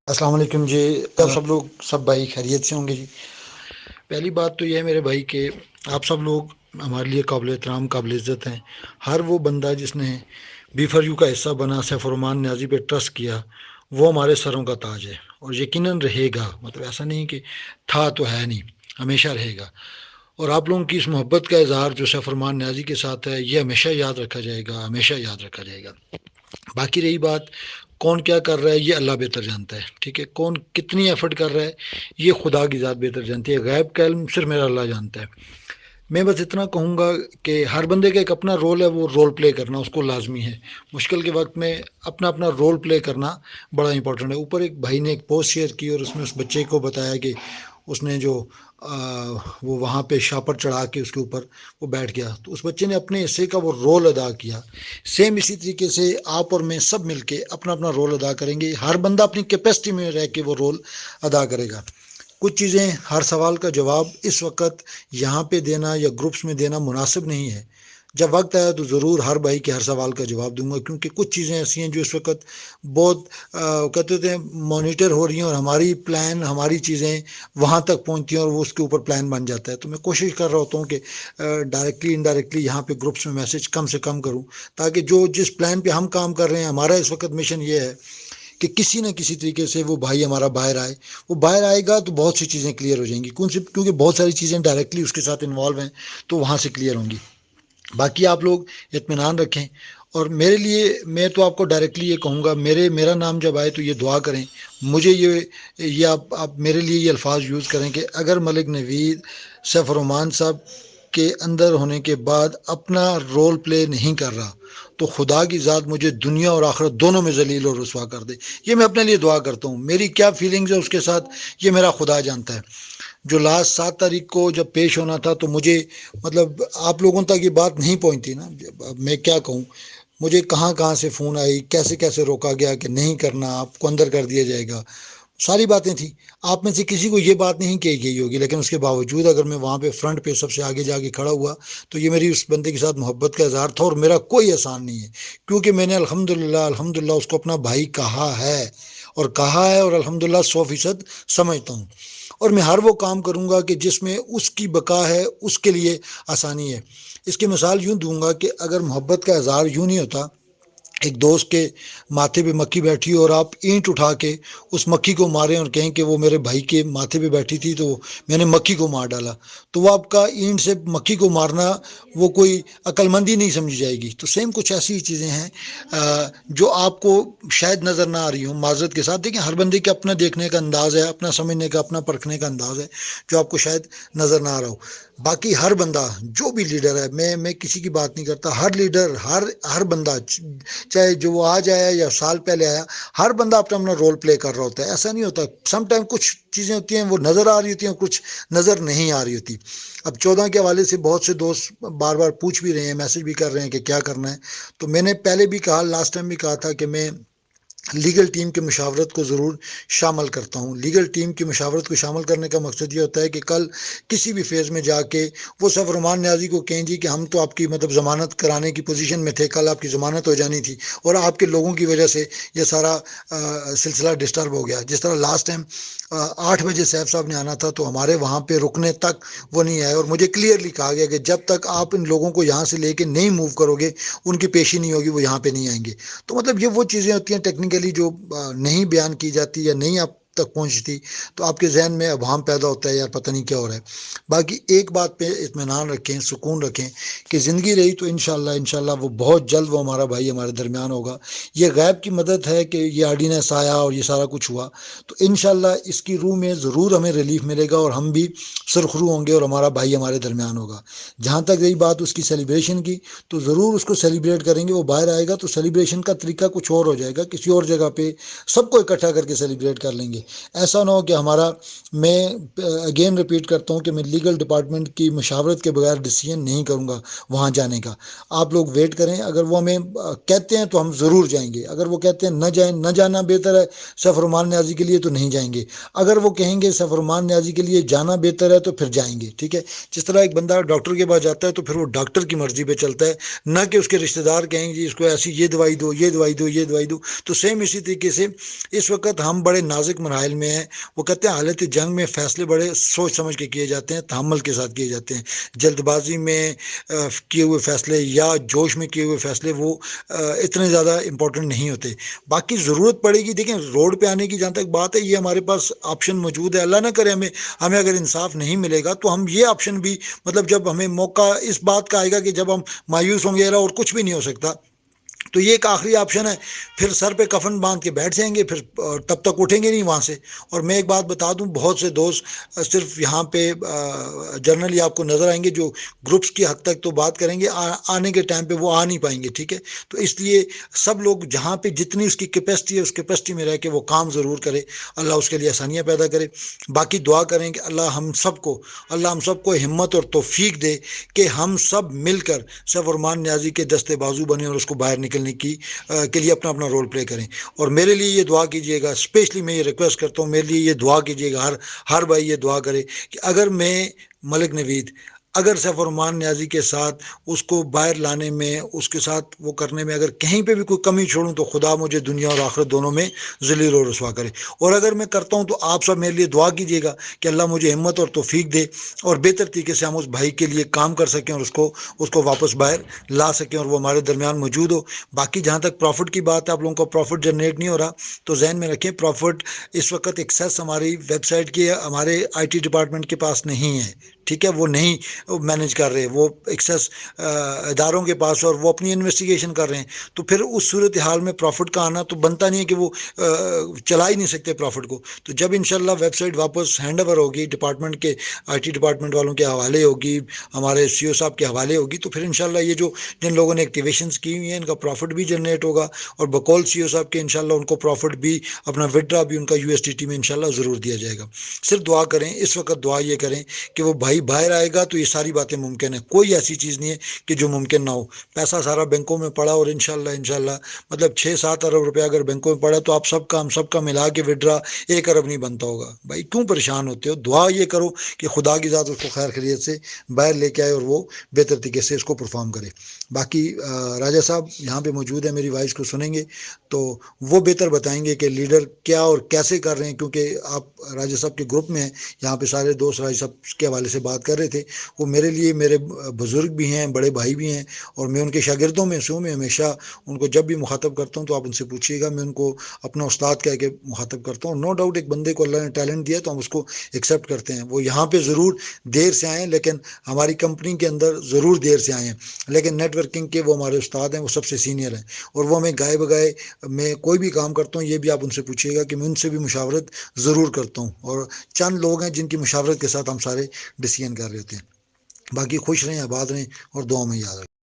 السلام علیکم جی۔ آپ سب لوگ سب بھائی خیریت سے ہوں گے جی؟ پہلی بات تو یہ ہے میرے بھائی کہ آپ سب لوگ ہمارے لیے قابل احترام قابل عزت ہیں۔ ہر وہ بندہ جس نے بی فار یو کا حصہ بنا سیف الرحمان نیازی پہ ٹرسٹ کیا وہ ہمارے سروں کا تاج ہے اور یقیناً رہے گا۔ مطلب ایسا نہیں کہ تھا تو ہے نہیں، ہمیشہ رہے گا۔ اور آپ لوگوں کی اس محبت کا اظہار جو سیف الرحمان نیازی کے ساتھ ہے یہ ہمیشہ یاد رکھا جائے گا، ہمیشہ یاد رکھا جائے گا۔ باقی رہی بات کون کیا کر رہا ہے یہ اللہ بہتر جانتا ہے، ٹھیک ہے؟ کون کتنی ایفرٹ کر رہا ہے یہ خدا کی ذات بہتر جانتی ہے۔ غیب کا علم صرف میرا اللہ جانتا ہے۔ میں بس اتنا کہوں گا کہ ہر بندے کا ایک اپنا رول ہے، وہ رول پلے کرنا اس کو لازمی ہے۔ مشکل کے وقت میں اپنا اپنا رول پلے کرنا بڑا امپورٹنٹ ہے۔ اوپر ایک بھائی نے ایک پوسٹ شیئر کی اور اس میں اس بچے کو بتایا کہ اس نے جو وہ وہاں پہ شاپر چڑھا کے اس کے اوپر وہ بیٹھ گیا، تو اس بچے نے اپنے حصے کا وہ رول ادا کیا۔ سیم اسی طریقے سے آپ اور میں سب مل کے اپنا اپنا رول ادا کریں گے۔ ہر بندہ اپنی کیپیسٹی میں رہ کے وہ رول ادا کرے گا۔ کچھ چیزیں ہر سوال کا جواب اس وقت یہاں پہ دینا یا گروپس میں دینا مناسب نہیں ہے۔ جب وقت آیا تو ضرور ہر بھائی کے ہر سوال کا جواب دوں گا، کیونکہ کچھ چیزیں ایسی ہیں جو اس وقت بہت کہتے ہوتے ہیں مانیٹر ہو رہی ہیں اور ہماری پلان ہماری چیزیں وہاں تک پہنچتی ہیں اور وہ اس کے اوپر پلان بن جاتا ہے۔ تو میں کوشش کر رہا ہوتا ہوں کہ ڈائریکٹلی انڈائریکٹلی یہاں پہ گروپس میں میسج کم سے کم کروں، تاکہ جو جس پلان پہ ہم کام کر رہے ہیں ہمارا اس وقت مشن یہ ہے کہ کسی نہ کسی طریقے سے وہ بھائی ہمارا باہر آئے۔ وہ باہر آئے گا تو بہت سی چیزیں کلیئر ہو جائیں گی، کیونکہ بہت ساری چیزیں ڈائریکٹلی اس کے ساتھ انوالو ہیں تو وہاں سے کلیئر ہوں گی۔ باقی آپ لوگ اطمینان رکھیں، اور میرے لیے میں تو آپ کو ڈائریکٹلی یہ کہوں گا، میرا نام جب آئے تو یہ دعا کریں مجھے، یہ آپ میرے لیے یہ الفاظ یوز کریں کہ اگر ملک نوید سیف الرحمان صاحب کے اندر ہونے کے بعد اپنا رول پلے نہیں کر رہا تو خدا کی ذات مجھے دنیا اور آخرت دونوں میں ذلیل اور رسوا کر دے۔ یہ میں اپنے لیے دعا کرتا ہوں۔ میری کیا فیلنگز ہے اس کے ساتھ یہ میرا خدا جانتا ہے۔ جو لاسٹ 7 تاریخ کو جب پیش ہونا تھا تو مجھے مطلب آپ لوگوں تک یہ بات نہیں پہنچتی نا، میں کیا کہوں، مجھے کہاں کہاں سے فون آئی، کیسے کیسے روکا گیا کہ نہیں کرنا، آپ کو اندر کر دیا جائے گا، ساری باتیں تھیں۔ آپ میں سے کسی کو یہ بات نہیں کہی گئی ہوگی، لیکن اس کے باوجود اگر میں وہاں پہ فرنٹ پہ سب سے آگے جا کے کھڑا ہوا تو یہ میری اس بندے کے ساتھ محبت کا اظہار تھا، اور میرا کوئی احسان نہیں ہے، کیونکہ میں نے الحمدللہ اس کو اپنا بھائی کہا ہے، اور الحمدللہ 100% سمجھتا ہوں۔ اور میں ہر وہ کام کروں گا کہ جس میں اس کی بقا ہے، اس کے لیے آسانی ہے۔ اس کی مثال یوں دوں گا کہ اگر محبت کا اظہار یوں نہیں ہوتا، ایک دوست کے ماتھے پہ مکھی بیٹھی اور آپ اینٹ اٹھا کے اس مکھی کو ماریں اور کہیں کہ وہ میرے بھائی کے ماتھے پہ بیٹھی تھی تو میں نے مکھی کو مار ڈالا، تو وہ آپ کا اینٹ سے مکھی کو مارنا وہ کوئی عقل مندی نہیں سمجھی جائے گی۔ تو سیم کچھ ایسی چیزیں ہیں جو آپ کو شاید نظر نہ آ رہی ہوں، معذرت کے ساتھ۔ دیکھیں ہر بندے کا اپنا دیکھنے کا انداز ہے، اپنا سمجھنے کا، اپنا پرکھنے کا انداز ہے جو آپ کو شاید نظر نہ آ رہا ہو۔ باقی ہر بندہ جو بھی لیڈر ہے، میں کسی کی بات نہیں کرتا، ہر لیڈر ہر بندہ چاہے جو وہ آج آیا یا سال پہلے آیا، ہر بندہ اپنا اپنا رول پلے کر رہا ہوتا ہے۔ ایسا نہیں ہوتا، سم ٹائم کچھ چیزیں ہوتی ہیں وہ نظر آ رہی ہوتی ہیں، کچھ نظر نہیں آ رہی ہوتی۔ اب 14 کے حوالے سے بہت سے دوست بار بار پوچھ بھی رہے ہیں، میسج بھی کر رہے ہیں کہ کیا کرنا ہے۔ تو میں نے پہلے بھی کہا، لاسٹ ٹائم بھی کہا تھا کہ میں لیگل ٹیم کی مشاورت کو ضرور شامل کرتا ہوں۔ لیگل ٹیم کی مشاورت کو شامل کرنے کا مقصد یہ ہوتا ہے کہ کل کسی بھی فیز میں جا کے وہ سیف الرحمان نیازی کو کہیں جی کہ ہم تو آپ کی مطلب ضمانت کرانے کی پوزیشن میں تھے، کل آپ کی ضمانت ہو جانی تھی اور آپ کے لوگوں کی وجہ سے یہ سارا سلسلہ ڈسٹرب ہو گیا۔ جس طرح لاسٹ ٹائم 8 بجے سیف صاحب نے آنا تھا تو ہمارے وہاں پہ رکنے تک وہ نہیں آئے، اور مجھے کلیئرلی کہا گیا کہ جب تک آپ ان لوگوں کو یہاں سے لے کے نہیں موو کرو گے، ان کی پیشی نہیں ہوگی، وہ یہاں پہ نہیں آئیں گے۔ تو مطلب یہ وہ چیزیں ہوتی ہیں ٹیکنیکلی جو نہیں بیان کی جاتی یا نہیں آپ تک پہنچتی، تو آپ کے ذہن میں ابہام پیدا ہوتا ہے، یار پتہ نہیں کیا ہو رہا ہے۔ باقی ایک بات پہ اطمینان رکھیں، سکون رکھیں کہ زندگی رہی تو انشاءاللہ وہ بہت جلد وہ ہمارا بھائی ہمارے درمیان ہوگا۔ یہ غیب کی مدد ہے کہ یہ آرڈیننس آیا اور یہ سارا کچھ ہوا، تو انشاءاللہ اس کی روح میں ضرور ہمیں ریلیف ملے گا اور ہم بھی سرخرو ہوں گے اور ہمارا بھائی ہمارے درمیان ہوگا۔ جہاں تک رہی بات اس کی سیلیبریشن کی، تو ضرور اس کو سیلیبریٹ کریں گے۔ وہ باہر آئے گا تو سیلیبریشن کا طریقہ کچھ اور ہو جائے گا، کسی اور جگہ پہ سب کو اکٹھا کر کے سیلیبریٹ کر لیں گے۔ ایسا نہ ہو کہ ہمارا، میں اگین ریپیٹ کرتا ہوں کہ میں لیگل ڈپارٹمنٹ کی مشاورت کے بغیر ڈیسیژن نہیں کروں گا وہاں جانے کا. آپ لوگ ویٹ کریں، اگر وہ ہمیں کہتے ہیں تو ہم ضرور جائیں گے، اگر وہ کہتے ہیں نہ جائیں، نہ جانا بہتر ہے سیف الرحمان نیازی کے لیے، تو نہیں جائیں گے. اگر وہ کہیں گے سیف الرحمان نیازی کے لیے جانا بہتر ہے تو پھر جائیں گے. ٹھیک ہے، جس طرح ایک بندہ ڈاکٹر کے پاس جاتا ہے تو پھر وہ ڈاکٹر کی مرضی پہ چلتا ہے، نہ کہ اس کے رشتہ دار کہیں گے اس کو ایسی یہ دوائی دو، یہ دوائی دو، یہ دوائی دو. تو سیم اسی طریقے سے اس وقت ہم بڑے نازک مراحل میں ہیں. وہ کہتے ہیں حالت جنگ میں فیصلے بڑے سوچ سمجھ کے کیے جاتے ہیں، تحمل کے ساتھ کیے جاتے ہیں. جلد بازی میں کیے ہوئے فیصلے یا جوش میں کیے ہوئے فیصلے وہ اتنے زیادہ امپورٹنٹ نہیں ہوتے. باقی ضرورت پڑے گی، دیکھیں روڈ پہ آنے کی جہاں تک بات ہے، یہ ہمارے پاس آپشن موجود ہے. اللہ نہ کرے ہمیں اگر انصاف نہیں ملے گا تو ہم یہ آپشن بھی، مطلب جب ہمیں موقع اس بات کا آئے گا کہ جب ہم مایوس ہوں گے اور کچھ بھی نہیں ہو سکتا، تو یہ ایک آخری آپشن ہے. پھر سر پہ کفن باندھ کے بیٹھ جائیں گے، پھر تب تک اٹھیں گے نہیں وہاں سے. اور میں ایک بات بتا دوں، بہت سے دوست صرف یہاں پہ جنرلی آپ کو نظر آئیں گے جو گروپس کی حد تک تو بات کریں گے، آنے کے ٹائم پہ وہ آ نہیں پائیں گے. ٹھیک ہے، تو اس لیے سب لوگ جہاں پہ جتنی اس کی کیپیسٹی ہے اس کیپیسٹی میں رہ کے وہ کام ضرور کرے. اللہ اس کے لیے آسانیاں پیدا کرے. باقی دعا کریں کہ اللہ ہم سب کو ہمت اور توفیق دے کہ ہم سب مل کر سیف الرحمان نیازی کے دستے بازو بنے اور اس کو باہر نکلنے کے لیے اپنا رول پلے کریں. اور میرے لیے یہ دعا کیجیے گا، اسپیشلی میں یہ ریکویسٹ کرتا ہوں، میرے لیے یہ دعا کیجیے گا، ہر بھائی یہ دعا کرے کہ اگر میں ملک نوید، اگر سیف الرحمان نیازی کے ساتھ اس کو باہر لانے میں، اس کے ساتھ وہ کرنے میں اگر کہیں پہ بھی کوئی کمی چھوڑوں تو خدا مجھے دنیا اور آخرت دونوں میں ذلیل و رسوا کرے. اور اگر میں کرتا ہوں تو آپ سب میرے لیے دعا کیجیے گا کہ اللہ مجھے ہمت اور توفیق دے اور بہتر طریقے سے ہم اس بھائی کے لیے کام کر سکیں اور اس کو واپس باہر لا سکیں اور وہ ہمارے درمیان موجود ہو. باقی جہاں تک پروفٹ کی بات ہے، آپ لوگوں کو پروفٹ جنریٹ نہیں ہو رہا تو ذہن میں رکھیں، پروفٹ اس وقت ایکسیس ہماری ویب سائٹ کی ہمارے آئی ٹی ڈپارٹمنٹ کے پاس نہیں ہے. ٹھیک ہے، وہ نہیں مینیج کر رہے، وہ ایکسیس اداروں کے پاس، اور وہ اپنی انویسٹیگیشن کر رہے ہیں. تو پھر اس صورتحال میں پروفٹ کا آنا تو بنتا نہیں ہے کہ وہ چلا ہی نہیں سکتے پروفٹ کو. تو جب انشاءاللہ ویب سائٹ واپس ہینڈ اوور ہوگی، ڈپارٹمنٹ کے آئی ٹی ڈپارٹمنٹ والوں کے حوالے ہوگی، ہمارے سی او صاحب کے حوالے ہوگی، تو پھر انشاءاللہ یہ جن لوگوں نے ایکٹیویشنز کی ہوئی ہیں ان کا پروفٹ بھی جنریٹ ہوگا. اور بقول سی او صاحب کے انشاءاللہ ان کو پروفٹ بھی، اپنا وڈرا بھی ان کا یو ایس ٹی میں انشاءاللہ ضرور دیا جائے گا. صرف دعا کریں، اس وقت دعا یہ کریں کہ وہ بھائی باہر آئے گا تو یہ ساری باتیں ممکن ہے. کوئی ایسی چیز نہیں ہے کہ جو ممکن نہ ہو. پیسہ سارا بینکوں میں پڑا، اور انشاءاللہ مطلب 6-7 ارب روپے اگر بینکوں میں پڑا تو آپ ہم سب کا ملا کے وڈرا 1 ارب نہیں بنتا ہوگا. بھائی کیوں پریشان ہوتے ہو؟ دعا یہ کرو کہ خدا کی ذات اس کو خیر خیریت سے باہر لے کے آئے اور وہ بہتر طریقے سے اس کو پرفارم کرے. باقی راجہ صاحب یہاں پہ موجود ہے، میری وائس کو سنیں گے تو وہ بہتر بتائیں گے کہ لیڈر کیا اور کیسے کر رہے ہیں، کیونکہ آپ راجہ صاحب کے گروپ میں ہیں. یہاں پہ سارے دوست راجہ صاحب کے حوالے سے بات کر رہے تھے. وہ میرے لیے میرے بزرگ بھی ہیں، بڑے بھائی بھی ہیں، اور میں ان کے شاگردوں میں سے ہوں. میں ہمیشہ ان کو جب بھی مخاطب کرتا ہوں تو آپ ان سے پوچھیے گا، میں ان کو اپنا استاد کہہ کے مخاطب کرتا ہوں. نو ڈاؤٹ ایک بندے کو اللہ نے ٹیلنٹ دیا تو ہم اس کو ایکسیپٹ کرتے ہیں. وہ یہاں پہ ضرور دیر سے آئیں، لیکن ہماری کمپنی کے اندر ضرور دیر سے آئیں، لیکن نیٹ ورکنگ کے وہ ہمارے استاد ہیں، وہ سب سے سینئر ہیں، اور وہ ہمیں گائے بگائے میں کوئی بھی کام کرتا ہوں یہ بھی آپ ان سے پوچھیے گا کہ میں ان سے بھی مشاورت ضرور کرتا ہوں. اور چند لوگ ہیں جن کی مشاورت کے ساتھ ہم سارے ڈیسیژن کر رہے ہوتے ہیں. باقی خوش رہیں، آباد رہیں، اور دعاؤں میں یاد رکھیں.